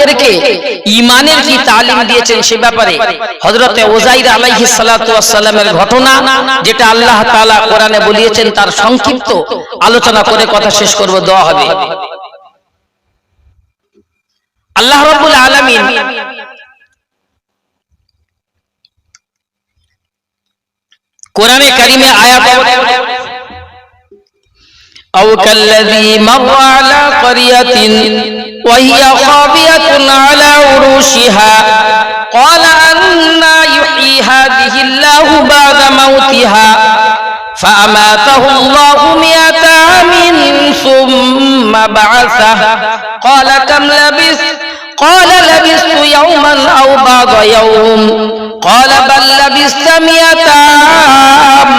লোকদেরকে ঈমানের কি তালিম দিয়েছেন সে ব্যাপারে হযরতে উযাইর আলাইহিস সালাতু ওয়াস সালামের ঘটনা যেটা আল্লাহ তাআলা কোরআনে বলিয়েছেন তার সংক্ষিপ্ত আলোচনা করে কথা শেষ করব, দোয়া হবে। আল্লাহ রাব্বুল আলামিন কোরআনে কারিমে আয়াত أو كالذي مر على قرية وهي خاوية على عروشها قال أنى يحيي هذه الله بعد موتها فأماته الله 100 عام ثم بعثه قال كم لبثت قال لبثت يوما أو بعض يوم قال بل لبثت 100 عام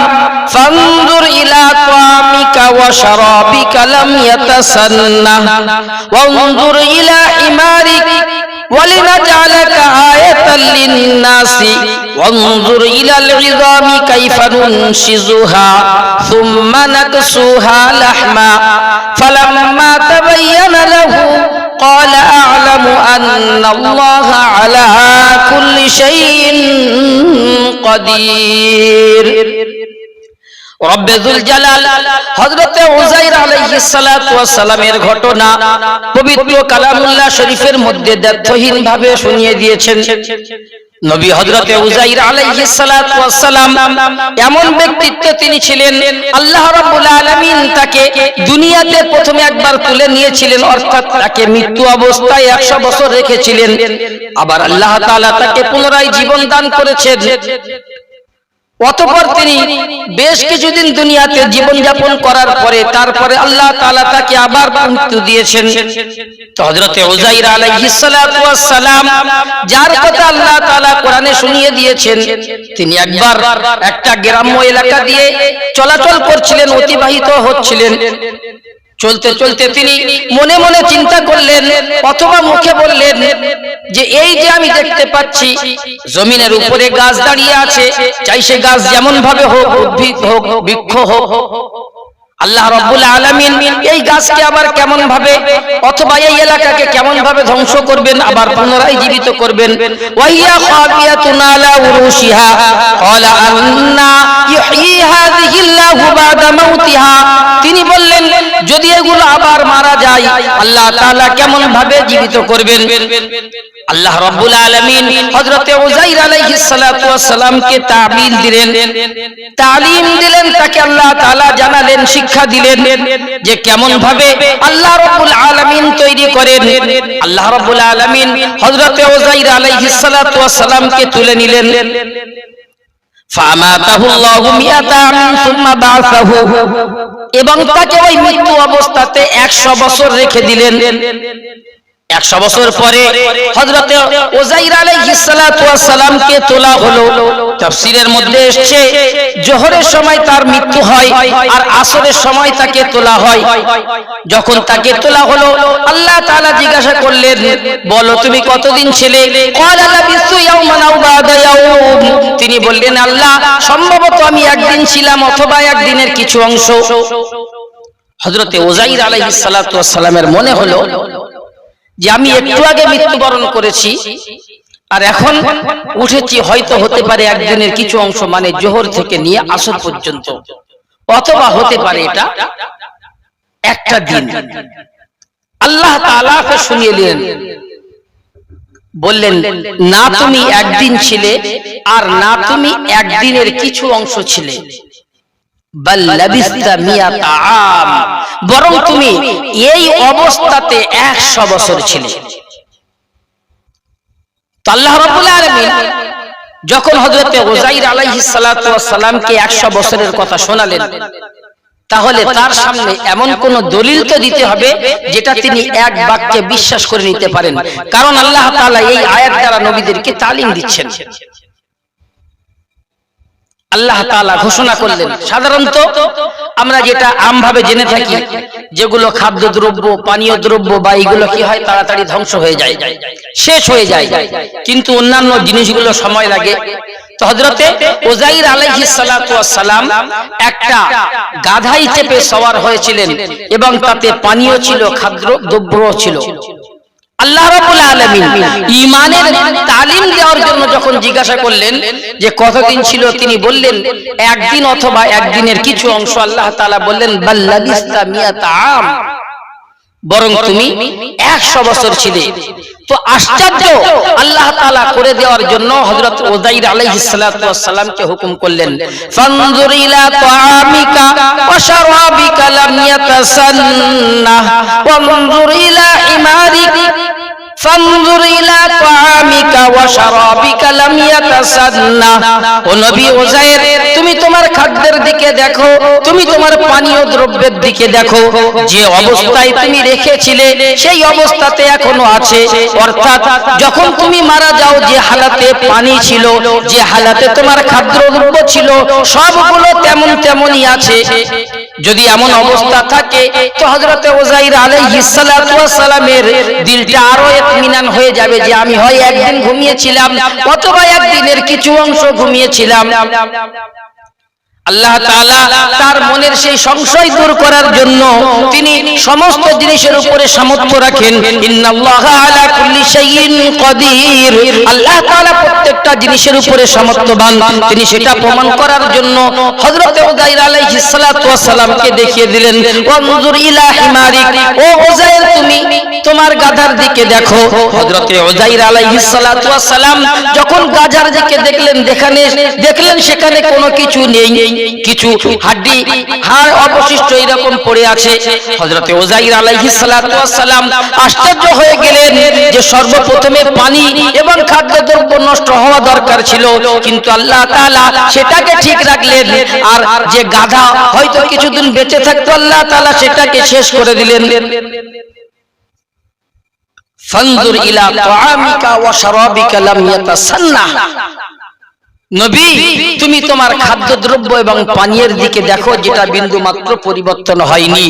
فانظر إلى طعامك وشرابك لم يتسنه وانظر إلى حمارك ولنجعلك آية للناس وانظر إلى العظام كيف ننشزها ثم نكسوها لحما فلما تبين له قال أعلم أن الله على كل شيء قدير রব্বে যুল জালাল হযরতে উযাইর আলাইহিস সালাতু ওয়াস সালামের ঘটনা পবিত্র কালামুল্লাহ শরীফের মধ্যে দ্ব্যর্থহীন ভাবে শুনিয়ে দিয়েছেন। নবী হযরতে উযাইর আলাইহিস সালাতু ওয়াস সালাম এমন ব্যক্তিত্ব তিনি ছিলেন, আল্লাহ রাব্বুল আলামিন তাকে দুনিয়াতে প্রথমে একবার তুলে নিয়েছিলেন, অর্থাৎ তাকে মৃত্যু অবস্থায় 100 বছর রেখেছিলেন। আবার আল্লাহ তাআলা তাকে পুনরায় জীবন দান করেছেন। অতঃপর তিনি বেশ কিছুদিন দুনিয়াতে জীবনযাপন করার পরে তারপরে আল্লাহ তাআলা তাকে আবার মৃত্যু দিয়েছেন। তো হযরতে উযাইর আলাইহিস সালাতু ওয়াস সালাম যার কথা আল্লাহ তাআলা কোরআনে শুনিয়ে দিয়েছেন, তিনি একবার একটা গ্রাম্য এলাকা দিয়ে চলাচল করছিলেন, অতিবাহিত হচ্ছিলেন। চলতে চলতে তিনি মনে মনে চিন্তা করলেন অথবা মুখে বললেন যে এই যে আমি দেখতে পাচ্ছি জমিনের উপরে গাছ দাঁড়িয়ে আছে, চাই সে গাছ যেমন ভাবে হোক, উদ্ভিদ হোক, বৃক্ষ হোক, আল্লাহ রাব্বুল আলামিন এই গাছকে আবার কেমন ভাবে অথবা এই এলাকাকে কেমন ভাবে ধ্বংস করবেন, আবার পুনরায় জীবিত করবেন। ওয়াহিয়া খাবিয়াতুন আলা উরুশিহা ক্বালা আন্না ইহয়ী হাযিহিল্লাহু বা'দা মাউতিহা। তিনি বললেন যদি এগুলো আবার মারা যায় আল্লাহ তাআলা কেমন ভাবে জীবিত করবেন। আল্লাহ রাব্বুল আলামিন হযরতে উযাইর আলাইহিস সালাতু ওয়াস সালামকে তাবিল দিলেন, তালিম দিলেন, তাকে আল্লাহ তাআলা জানালেন, শিক্ষা দিলেন যে কেমন ভাবে আল্লাহ রাব্বুল আলামিন তৈরি করেন। আল্লাহ রাব্বুল আলামিন হযরতে উযাইর আলাইহিস সালাতু ওয়াস সালামকে তুলে নিলেন। ফামাতাহুল্লাহু 100 আম সুম্মা বা'সাহু, এবং তাকে ওই মৃত্যু অবস্থাতে 100 বছর রেখে দিলেন। 100 বছর পরে হযরতে উযাইর আলাইহিস সালাতু ওয়াস সালামকে তোলা হলো। তাফসীরের মধ্যে এসেছে জোহরের সময় তার মৃত্যু হয় আর আসরের সময় তাকে তোলা হয়। যখন তাকে তোলা হলো আল্লাহ তাআলা জিজ্ঞাসা করলেন বলো তুমি কতদিন ছিলে? ক্বালা লাবিসতু ইয়াওমান আও বা'দা ইয়াওম। তিনি বললেন আল্লাহ সম্ভবত আমি একদিন ছিলাম অথবা একদিনের কিছু অংশ। হযরতে উযাইর আলাইহিস সালাতু ওয়াস সালামের মনে হলো যে আমি একটু আগে মৃত্যুবরণ করেছি আর এখন উঠেছি, হয়তো হতে পারে একদিনের কিছু অংশ, মানে জোহর থেকে নিয়ে আসর পর্যন্ত, অথবা হতে পারে এটা একটা দিন। আল্লাহ তাআলাকে শুনিয়ে দিলেন, বললেন না তুমি একদিন ছিলে আর না তুমি একদিনের কিছু অংশ ছিলে, বাল লাবিসতা 100 আম, বরং তুমি এই অবস্থাতে 100 বছর ছিলে। তো আল্লাহ রাব্বুল আলামিন যখন হযরতে উযাইর আলাইহিস সালাতু ওয়াস সালামকে 100 বছরের কথা শোনালেন, তাহলে তার সামনে এমন কোন দলিল তো দিতে হবে যেটা তিনি এক বাক্যে বিশ্বাস করে নিতে পারেন, কারণ আল্লাহ তাআলা এই আয়াত দ্বারা নবীদেরকে তালিম দিচ্ছেন। আল্লাহ তাআলা ঘোষণা করলেন, সাধারণত আমরা যেটা আমভাবে জেনে থাকি যেগুলো খাদ্যদ্রব্য, পানীয় দ্রব্য বা এগুলো কি হয় তাড়াতাড়ি ধ্বংস হয়ে যায়, শেষ হয়ে যায়, কিন্তু অন্যান্য জিনিসগুলো সময় লাগে। তো হযরতে উযাইর আলাইহিস সালাতু ওয়াস সালাম একটা গাধাই চেপে সওয়ার হয়েছিলেন এবং তাতে পানীয় ছিল, খাদ্যদ্রব্য ছিল। আল্লাহ রাব্বুল আলামিন ঈমানের তালিম দেওয়ার জন্য যখন জিজ্ঞাসা করলেন যে কতদিন ছিল, তিনি বললেন একদিন অথবা একদিনের কিছু অংশ। আল্লাহ তাআলা বললেন বাল লাবিস্তা মিয়াতা আম, বরং তুমি 100 বছর ছিলে। তো আশ্চর্য, আল্লাহ তাআলা করে দেওয়ার জন্য হযরত উযাইর আলাইহিস সালাতু ওয়াস সালামকে হুকুম করলেন ফানজুর ইলা তাআমিকা ওয়া শারাবিকা লাম ইয়াতাসান্নাহ ওয়ানজুর ইলা ইমারিক ফানজুর ইলা তাআমিকা ওয়া শারাবিকা লাম ইয়াতাসান্নাহ। ও নবী উযাইর, তুমি তোমার খাদ্যের দিকে দেখো, তুমি তোমার পানীয় দ্রব্যের দিকে দেখো, যে অবস্থায় তুমি রেখেছিলে সেই অবস্থাতে এখনো আছে। অর্থাৎ যখন তুমি মারা যাও যে হালাতে পানি ছিল, যে হালাতে তোমার খাদ্যদ্রব্য ছিল, সবগুলো তেমন তেমনই আছে। যদি এমন অবস্থা থাকে তো হযরত উযাইর আলাইহিস সালাতু ওয়াস সালামের দিলটা আরো ইতমিনান হয়ে যাবে যে আমি হয় একদিন ঘুমিয়েছিলাম অথবা একদিনের কিছু অংশ ঘুমিয়েছিলাম। আল্লাহ তাআলা তার মনের সেই সংশয় দূর করার জন্য তিনি সমস্ত জিনিসের উপরে সামর্থ্য রাখেন। ইন্নাল্লাহা আলা কুল্লি শাইইন কাদির, আল্লাহ তাআলা প্রত্যেকটা জিনিসের উপরে সামর্থ্যবান। তিনি সেটা প্রমাণ করার জন্য হযরত উযাইর আলাইহিস সালাতু ওয়াস সালামকে দেখিয়ে দিলেন ওয়ানজুর ইলা হিমারিক, ও উযাইর তুমি তোমার গাধার দিকে দেখো। হযরত উযাইর আলাইহিস সালাতু ওয়াস সালাম যখন গাধার দিকে দেখলেন সেখানে কোনো কিছু নেই, কিছু হাড্ডি হাড় অবশিষ্ট এরকম পড়ে আছে। হযরত উযাইর আলাইহিস সালাতু ওয়াস সালাম আশ্চর্য হয়ে গেলেন যে সর্বপ্রথমে পানি এবং খাদ্যদ্রব্য নষ্ট হওয়া দরকার ছিল, কিন্তু আল্লাহ তাআলা সেটাকে ঠিক রাখলেন। আর যে গাধা হয়তো কিছুদিন বেঁচে থাকতো, আল্লাহ তাআলা সেটাকে শেষ করে দিলেন। ফানজুর ইলা তাআমিকা ওয়া শারাবিকা লাম ইয়াতাসান্নাহ, নবী তুমি তোমার খাদ্যদ্রব্য এবং পানীয়ের দিকে দেখো, যেটা বিন্দু মাত্র পরিবর্তন হয়নি।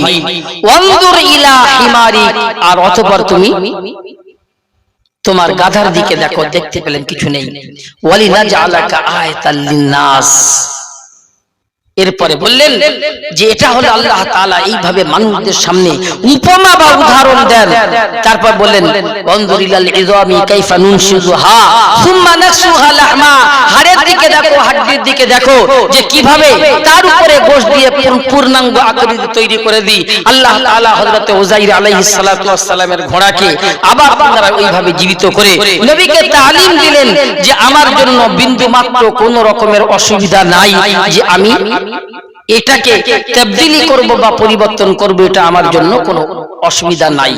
ওয়ানজুর ইলা হিমারিক, আর অতঃপর তুমি তোমার গাধার দিকে দেখো, দেখতে পেলেন কিছু নেই। ওয়ালিনাজআলাকা আয়াতাল লিন্নাস, এরপরে বললেন যে এটা হলো আল্লাহ তাআলা এইভাবে মানুষদের সামনে উপমা বা উদাহরণ দেন। তারপর বললেন ওয়ানজুর ইলাল ইযামি কাইফা নুনশিযুহা সুম্মা নাকসুহা লাহমা, হাড়ের দিকে দেখো, হাড্ডির দিকে দেখো, যে কিভাবে তার উপরে গোশত দিয়ে পূর্ণাঙ্গ আকৃতি তৈরি করে দিই। আল্লাহ তাআলা হযরত উযাইর আলাইহিস সালাতু ওয়াস সালামের ঘোড়াকে আবার আপনারা ওইভাবে জীবিত করে নবীকে তালিম দিলেন যে আমার জন্য বিন্দু মাত্র কোনো রকমের অসুবিধা নাই, যে আমি এটাকে তাবদীলি করব বা পরিবর্তন করব, এটা আমার জন্য কোনো অসুবিধা নাই।